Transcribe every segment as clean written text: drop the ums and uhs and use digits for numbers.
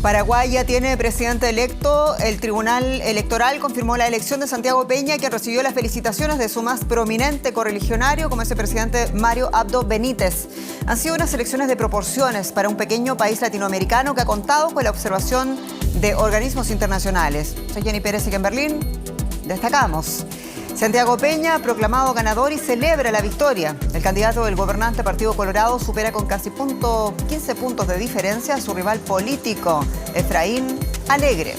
Paraguay ya tiene presidente electo. El Tribunal Electoral confirmó la elección de Santiago Peña, quien recibió las felicitaciones de su más prominente correligionario, como es el presidente Mario Abdo Benítez. Han sido unas elecciones de proporciones para un pequeño país latinoamericano que ha contado con la observación de organismos internacionales. Soy Jenny Pérez y en Berlín destacamos. Santiago Peña, proclamado ganador, y celebra la victoria. El candidato del gobernante Partido Colorado supera con casi 15 puntos de diferencia a su rival político, Efraín Alegre.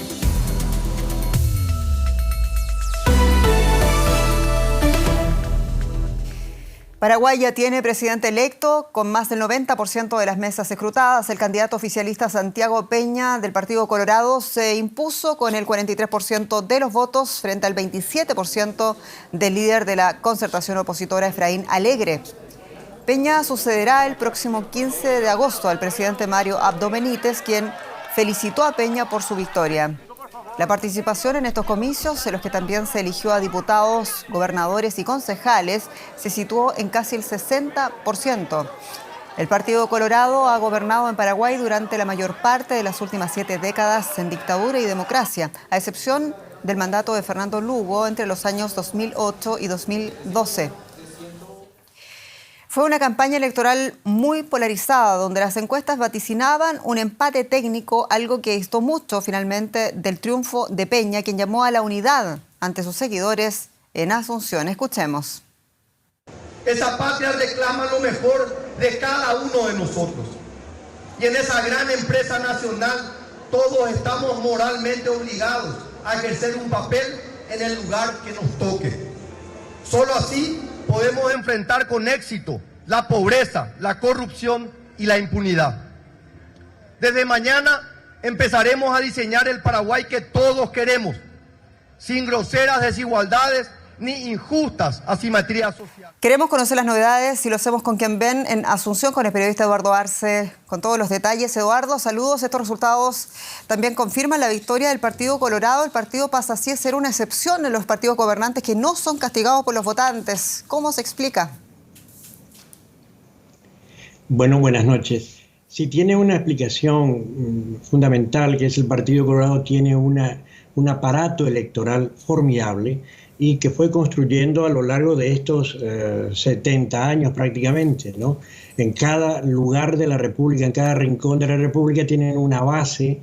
Paraguay ya tiene presidente electo con más del 90% de las mesas escrutadas. El candidato oficialista Santiago Peña del Partido Colorado se impuso con el 43% de los votos frente al 27% del líder de la concertación opositora, Efraín Alegre. Peña sucederá el próximo 15 de agosto al presidente Mario Abdo Benítez, quien felicitó a Peña por su victoria. La participación en estos comicios, en los que también se eligió a diputados, gobernadores y concejales, se situó en casi el 60%. El Partido Colorado ha gobernado en Paraguay durante la mayor parte de las últimas 7 décadas en dictadura y democracia, a excepción del mandato de Fernando Lugo entre los años 2008 y 2012. Fue una campaña electoral muy polarizada, donde las encuestas vaticinaban un empate técnico, algo que distó mucho finalmente del triunfo de Peña, quien llamó a la unidad ante sus seguidores en Asunción. Escuchemos. Esa patria reclama lo mejor de cada uno de nosotros. Y en esa gran empresa nacional todos estamos moralmente obligados a ejercer un papel en el lugar que nos toque. Solo así podemos enfrentar con éxito la pobreza, la corrupción y la impunidad. Desde mañana empezaremos a diseñar el Paraguay que todos queremos, sin groseras desigualdades ni injustas asimetrías sociales. Queremos conocer las novedades y lo hacemos con quien ven en Asunción, con el periodista Eduardo Arce, con todos los detalles. Eduardo, saludos. Estos resultados también confirman la victoria del Partido Colorado. El partido pasa así a ser una excepción en los partidos gobernantes que no son castigados por los votantes. ¿Cómo se explica? Bueno, buenas noches. Sí, tiene una explicación fundamental, que es el Partido Colorado tiene un aparato electoral formidable y que fue construyendo a lo largo de estos 70 años prácticamente, ¿no? En cada lugar de la República, en cada rincón de la República tienen una base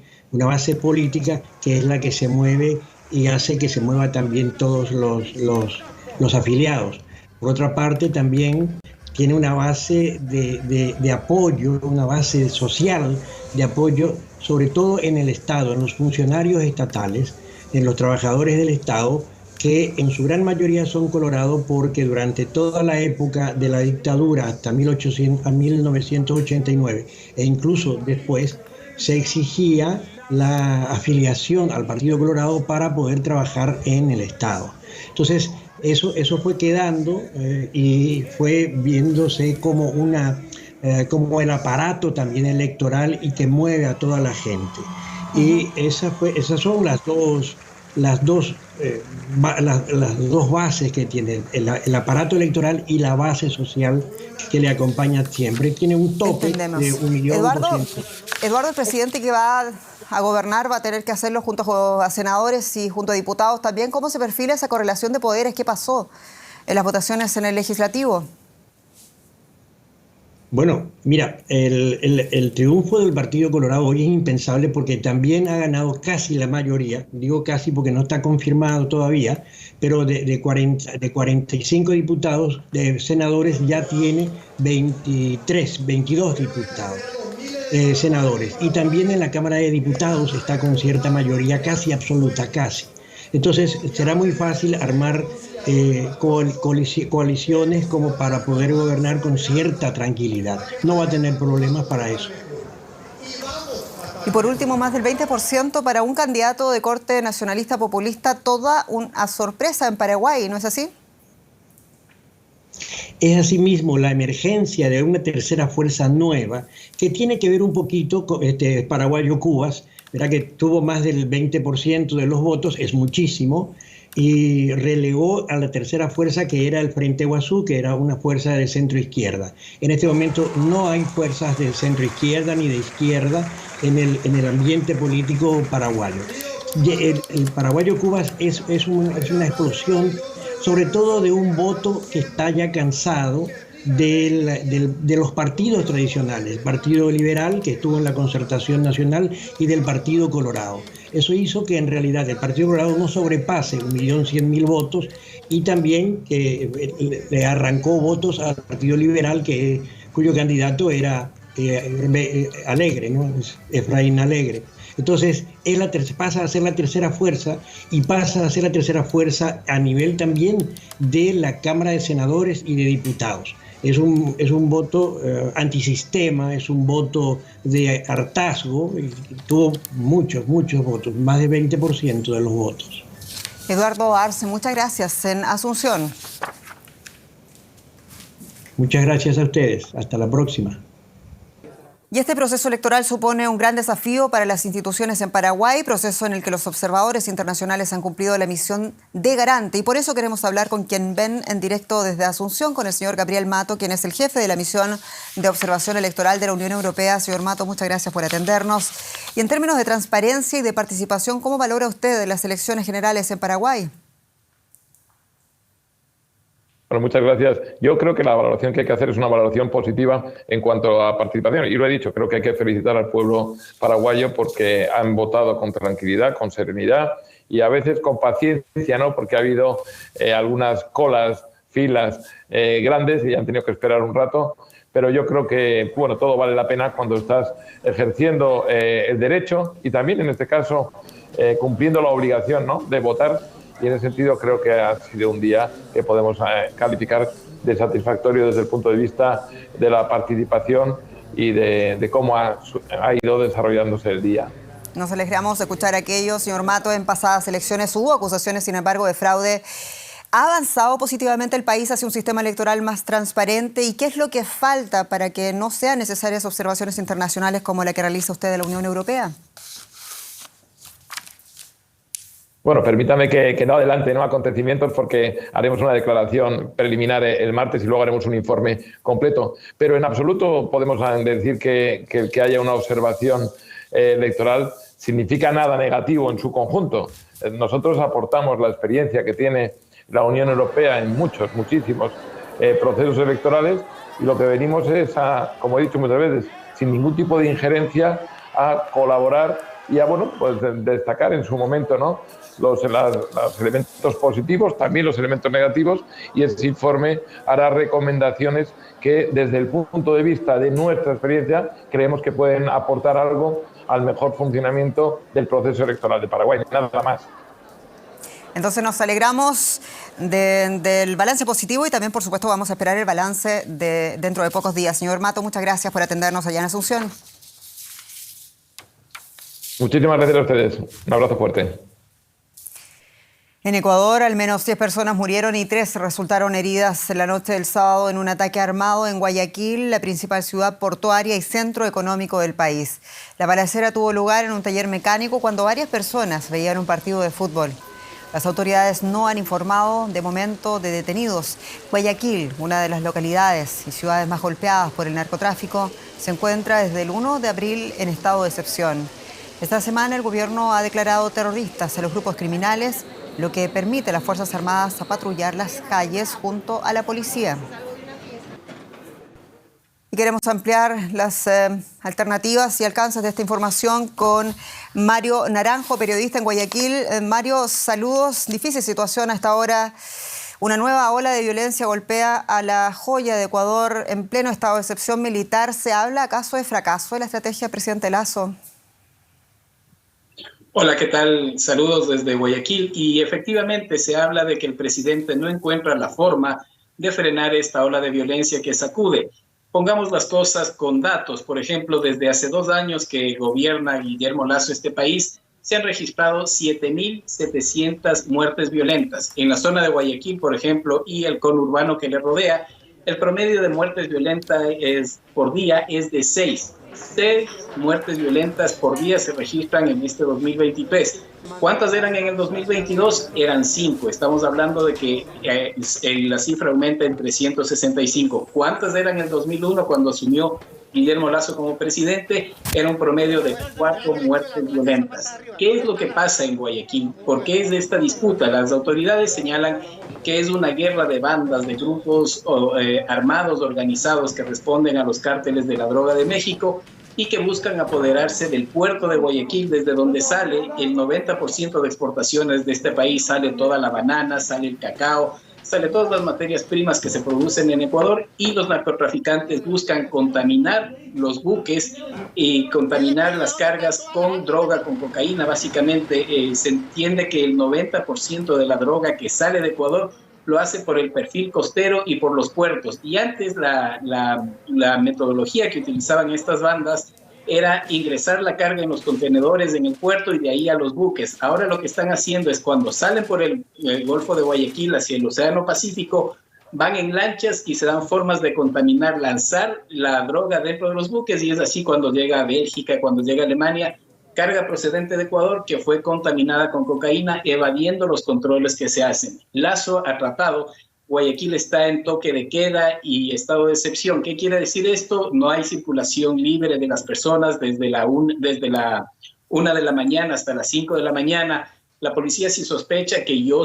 política que es la que se mueve y hace que se mueva también todos los afiliados. Por otra parte, también tiene una base de apoyo, una base social de apoyo, sobre todo en el Estado, en los funcionarios estatales, en los trabajadores del Estado, que en su gran mayoría son colorados porque durante toda la época de la dictadura, hasta 1989, e incluso después, se exigía la afiliación al Partido Colorado para poder trabajar en el Estado. Entonces, eso fue quedando y fue viéndose como como el aparato también electoral y que mueve a toda la gente. Y esas son las dos bases que tiene el aparato electoral y la base social que le acompaña siempre. Tiene un tope de 1.200.000. Eduardo, el presidente que va a gobernar va a tener que hacerlo junto a senadores y junto a diputados también. ¿Cómo se perfila esa correlación de poderes? ¿Qué pasó en las votaciones en el legislativo? Bueno, mira, el triunfo del Partido Colorado hoy es impensable porque también ha ganado casi la mayoría, digo casi porque no está confirmado todavía, pero de 45 diputados, de senadores, ya tiene 22 diputados, senadores. Y también en la Cámara de Diputados está con cierta mayoría, casi absoluta, casi. Entonces será muy fácil armar coaliciones como para poder gobernar con cierta tranquilidad. No va a tener problemas para eso. Y por último, más del 20% para un candidato de corte nacionalista populista, toda una sorpresa en Paraguay, ¿no es así? Es asimismo la emergencia de una tercera fuerza nueva que tiene que ver un poquito con Paraguayo Cubas, verá que tuvo más del 20% de los votos, es muchísimo, y relegó a la tercera fuerza, que era el Frente Guazú, que era una fuerza de centro izquierda. En este momento no hay fuerzas de centro izquierda ni de izquierda en el ambiente político paraguayo. El paraguayo Cuba es una explosión, sobre todo de un voto que está ya cansado de los partidos tradicionales, el Partido Liberal, que estuvo en la Concertación Nacional, y del Partido Colorado. Eso hizo que en realidad el Partido Colorado no sobrepase 1.100.000 votos, y también le arrancó votos al Partido Liberal, cuyo candidato era Alegre, ¿no? Efraín Alegre. Entonces, pasa a ser la tercera fuerza, y pasa a ser la tercera fuerza a nivel también de la Cámara de Senadores y de Diputados. Es un voto antisistema, es un voto de hartazgo, y tuvo muchos votos, más de 20% de los votos. Eduardo Arce, muchas gracias, en Asunción. Muchas gracias a ustedes. Hasta la próxima. Y este proceso electoral supone un gran desafío para las instituciones en Paraguay, proceso en el que los observadores internacionales han cumplido la misión de garante. Y por eso queremos hablar con quien ven en directo desde Asunción, con el señor Gabriel Mato, quien es el jefe de la misión de observación electoral de la Unión Europea. Señor Mato, muchas gracias por atendernos. Y en términos de transparencia y de participación, ¿cómo valora usted las elecciones generales en Paraguay? Bueno, muchas gracias. Yo creo que la valoración que hay que hacer es una valoración positiva en cuanto a participación. Y lo he dicho, creo que hay que felicitar al pueblo paraguayo porque han votado con tranquilidad, con serenidad y a veces con paciencia, ¿no? Porque ha habido algunas filas grandes y han tenido que esperar un rato. Pero yo creo que, bueno, todo vale la pena cuando estás ejerciendo el derecho y también, en este caso, cumpliendo la obligación, ¿no?, de votar. Y en ese sentido creo que ha sido un día que podemos calificar de satisfactorio desde el punto de vista de la participación y de cómo ha ido desarrollándose el día. Nos alegramos de escuchar aquello, señor Mato. En pasadas elecciones hubo acusaciones, sin embargo, de fraude. ¿Ha avanzado positivamente el país hacia un sistema electoral más transparente? ¿Y qué es lo que falta para que no sean necesarias observaciones internacionales como la que realiza usted de la Unión Europea? Bueno, permítame que no adelante acontecimientos porque haremos una declaración preliminar el martes y luego haremos un informe completo. Pero en absoluto podemos decir que el que haya una observación electoral significa nada negativo en su conjunto. Nosotros aportamos la experiencia que tiene la Unión Europea en muchísimos procesos electorales y lo que venimos es como he dicho muchas veces, sin ningún tipo de injerencia, a colaborar y a pues destacar en su momento, ¿no?, los elementos positivos, también los elementos negativos, y ese informe hará recomendaciones que desde el punto de vista de nuestra experiencia creemos que pueden aportar algo al mejor funcionamiento del proceso electoral de Paraguay, nada más. Entonces nos alegramos del balance positivo y también, por supuesto, vamos a esperar el balance dentro de pocos días. Señor Mato, muchas gracias por atendernos allá en Asunción. Muchísimas gracias a ustedes. Un abrazo fuerte. En Ecuador, al menos 10 personas murieron y 3 resultaron heridas la noche del sábado en un ataque armado en Guayaquil, la principal ciudad portuaria y centro económico del país. La balacera tuvo lugar en un taller mecánico cuando varias personas veían un partido de fútbol. Las autoridades no han informado de momento de detenidos. Guayaquil, una de las localidades y ciudades más golpeadas por el narcotráfico, se encuentra desde el 1 de abril en estado de excepción. Esta semana el gobierno ha declarado terroristas a los grupos criminales, lo que permite a las Fuerzas Armadas a patrullar las calles junto a la policía. Y queremos ampliar las alternativas y alcances de esta información con Mario Naranjo, periodista en Guayaquil. Mario, saludos. Difícil situación hasta ahora. Una nueva ola de violencia golpea a la joya de Ecuador en pleno estado de excepción militar. ¿Se habla acaso de fracaso de la estrategia del presidente Lasso? Hola, ¿qué tal? Saludos desde Guayaquil. Y efectivamente se habla de que el presidente no encuentra la forma de frenar esta ola de violencia que sacude. Pongamos las cosas con datos. Por ejemplo, desde hace 2 años que gobierna Guillermo Lasso este país, se han registrado 7.700 muertes violentas. En la zona de Guayaquil, por ejemplo, y el conurbano que le rodea, el promedio de muertes violentas por día es de 6. 6 muertes violentas por día se registran en este 2023. ¿Cuántas eran en el 2022? Eran 5. Estamos hablando de que la cifra aumenta en 365. ¿Cuántas eran en el 2001 cuando asumió Guillermo Lasso como presidente? Era un promedio de 4 muertes violentas. ¿Qué es lo que pasa en Guayaquil? ¿Por qué es de esta disputa? Las autoridades señalan que es una guerra de bandas, de grupos armados, organizados que responden a los cárteles de la droga de México y que buscan apoderarse del puerto de Guayaquil, desde donde sale el 90% de exportaciones de este país. Sale toda la banana, sale el cacao, sale todas las materias primas que se producen en Ecuador, y los narcotraficantes buscan contaminar los buques y contaminar las cargas con droga, con cocaína. Básicamente se entiende que el 90% de la droga que sale de Ecuador lo hace por el perfil costero y por los puertos. Y antes la metodología que utilizaban estas bandas era ingresar la carga en los contenedores en el puerto y de ahí a los buques. Ahora lo que están haciendo es, cuando salen por el Golfo de Guayaquil hacia el Océano Pacífico, van en lanchas y se dan formas de contaminar, lanzar la droga dentro de los buques, y es así cuando llega a Bélgica, cuando llega a Alemania, carga procedente de Ecuador que fue contaminada con cocaína, evadiendo los controles que se hacen. Lasso ha tratado. Guayaquil está en toque de queda y estado de excepción. ¿Qué quiere decir esto? No hay circulación libre de las personas desde la 1 de la mañana hasta las 5 de la mañana. La policía, si sospecha que yo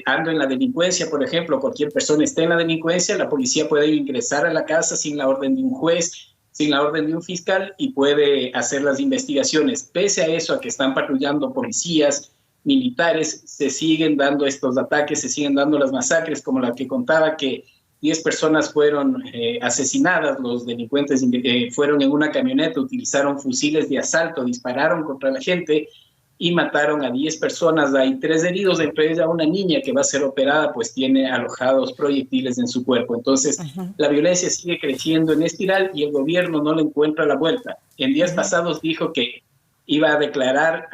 ando en la delincuencia, por ejemplo, cualquier persona esté en la delincuencia, la policía puede ingresar a la casa sin la orden de un juez, sin la orden de un fiscal, y puede hacer las investigaciones. Pese a eso, a que están patrullando policías, militares, se siguen dando estos ataques, se siguen dando las masacres, como la que contaba, que 10 personas fueron asesinadas. Los delincuentes fueron en una camioneta, utilizaron fusiles de asalto, dispararon contra la gente y mataron a 10 personas. Hay 3 heridos, entre ellas una niña que va a ser operada, pues tiene alojados proyectiles en su cuerpo. Entonces, la violencia sigue creciendo en espiral y el gobierno no le encuentra la vuelta. En días pasados dijo que iba a declarar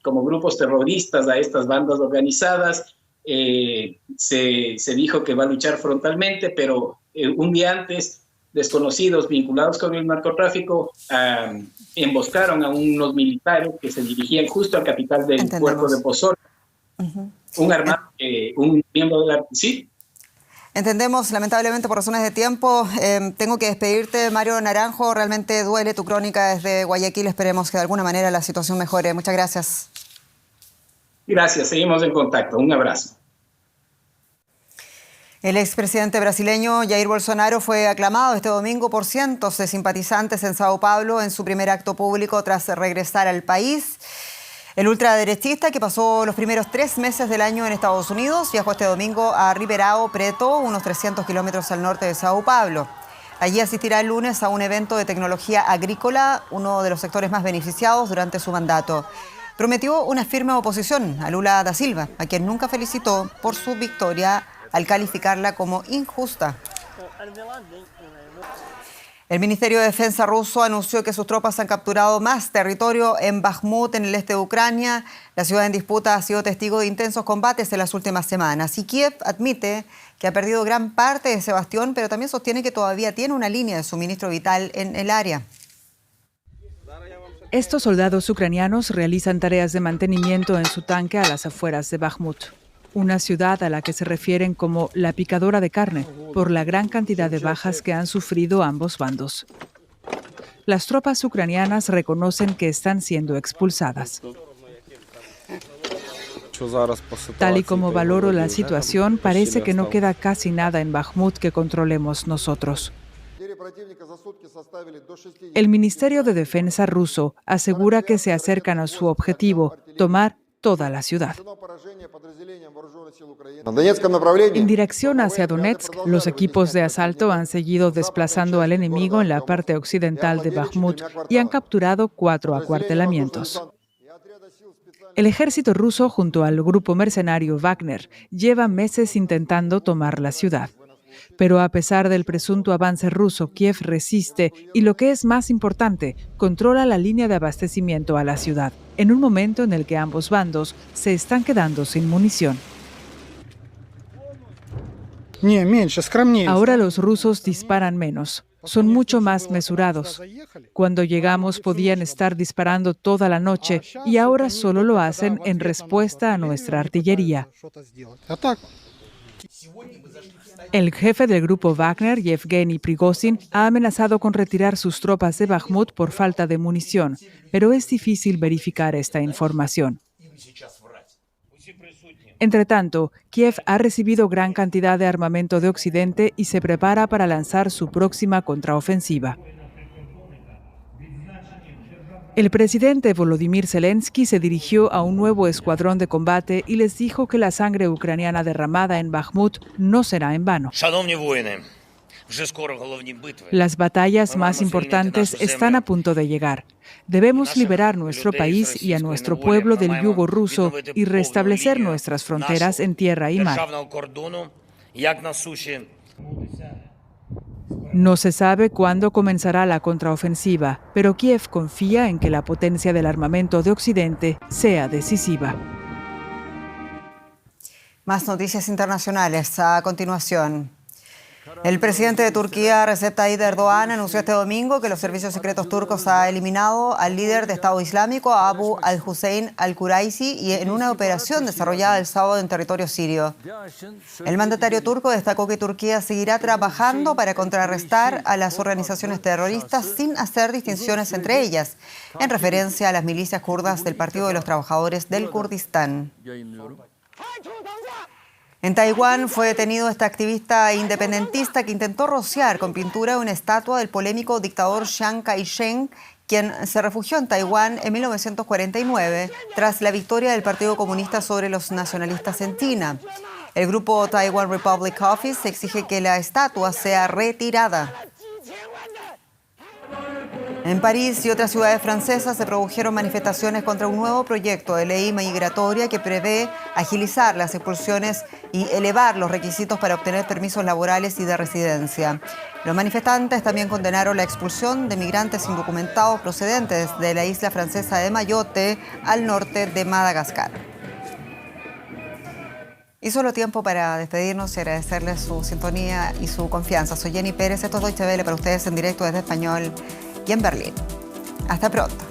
como grupos terroristas a estas bandas organizadas. Se dijo que va a luchar frontalmente, pero un día antes, desconocidos vinculados con el narcotráfico emboscaron a unos militares que se dirigían justo al capital del puerto de Pozola. Un armado, un miembro de la... ¿Sí? Entendemos, lamentablemente por razones de tiempo, tengo que despedirte, Mario Naranjo. Realmente duele tu crónica desde Guayaquil. Esperemos que de alguna manera la situación mejore. Muchas gracias. Gracias, seguimos en contacto. Un abrazo. El expresidente brasileño Jair Bolsonaro fue aclamado este domingo por cientos de simpatizantes en Sao Paulo en su primer acto público tras regresar al país. El ultraderechista, que pasó los primeros 3 meses del año en Estados Unidos, viajó este domingo a Ribeirão Preto, unos 300 kilómetros al norte de Sao Paulo. Allí asistirá el lunes a un evento de tecnología agrícola, uno de los sectores más beneficiados durante su mandato. Prometió una firme oposición a Lula da Silva, a quien nunca felicitó por su victoria al calificarla como injusta. El Ministerio de Defensa ruso anunció que sus tropas han capturado más territorio en Bakhmut, en el este de Ucrania. La ciudad en disputa ha sido testigo de intensos combates en las últimas semanas. Y Kiev admite que ha perdido gran parte de ese bastión, pero también sostiene que todavía tiene una línea de suministro vital en el área. Estos soldados ucranianos realizan tareas de mantenimiento en su tanque a las afueras de Bakhmut, una ciudad a la que se refieren como la picadora de carne por la gran cantidad de bajas que han sufrido ambos bandos. Las tropas ucranianas reconocen que están siendo expulsadas. Tal y como valoro la situación, parece que no queda casi nada en Bakhmut que controlemos nosotros. El Ministerio de Defensa ruso asegura que se acercan a su objetivo, tomar toda la ciudad. En dirección hacia Donetsk, los equipos de asalto han seguido desplazando al enemigo en la parte occidental de Bakhmut y han capturado 4 acuartelamientos. El ejército ruso, junto al grupo mercenario Wagner, lleva meses intentando tomar la ciudad. Pero a pesar del presunto avance ruso, Kiev resiste y, lo que es más importante, controla la línea de abastecimiento a la ciudad, en un momento en el que ambos bandos se están quedando sin munición. Ahora los rusos disparan menos. son mucho más mesurados. Cuando llegamos podían estar disparando toda la noche y ahora solo lo hacen en respuesta a nuestra artillería. El jefe del grupo Wagner, Yevgeny Prigozhin, ha amenazado con retirar sus tropas de Bakhmut por falta de munición, pero es difícil verificar esta información. Entre tanto, Kiev ha recibido gran cantidad de armamento de Occidente y se prepara para lanzar su próxima contraofensiva. El presidente Volodymyr Zelensky se dirigió a un nuevo escuadrón de combate y les dijo que la sangre ucraniana derramada en Bakhmut no será en vano. Las batallas más importantes están a punto de llegar. Debemos liberar nuestro país y a nuestro pueblo del yugo ruso y restablecer nuestras fronteras en tierra y mar. No se sabe cuándo comenzará la contraofensiva, pero Kiev confía en que la potencia del armamento de Occidente sea decisiva. Más noticias internacionales a continuación. El presidente de Turquía, Recep Tayyip Erdogan, anunció este domingo que los servicios secretos turcos han eliminado al líder de Estado Islámico, Abu al-Hussein al-Quraisi, y en una operación desarrollada el sábado en territorio sirio. El mandatario turco destacó que Turquía seguirá trabajando para contrarrestar a las organizaciones terroristas sin hacer distinciones entre ellas, en referencia a las milicias kurdas del Partido de los Trabajadores del Kurdistán. En Taiwán fue detenido este activista independentista que intentó rociar con pintura una estatua del polémico dictador Chiang Kai-shek, quien se refugió en Taiwán en 1949 tras la victoria del Partido Comunista sobre los nacionalistas en China. El grupo Taiwan Republic Office exige que la estatua sea retirada. En París y otras ciudades francesas se produjeron manifestaciones contra un nuevo proyecto de ley migratoria que prevé agilizar las expulsiones y elevar los requisitos para obtener permisos laborales y de residencia. Los manifestantes también condenaron la expulsión de migrantes indocumentados procedentes de la isla francesa de Mayotte al norte de Madagascar. Y solo tiempo para despedirnos y agradecerles su sintonía y su confianza. Soy Jenny Pérez, esto es Deutsche Welle para ustedes en directo desde Español y en Berlín. Hasta pronto.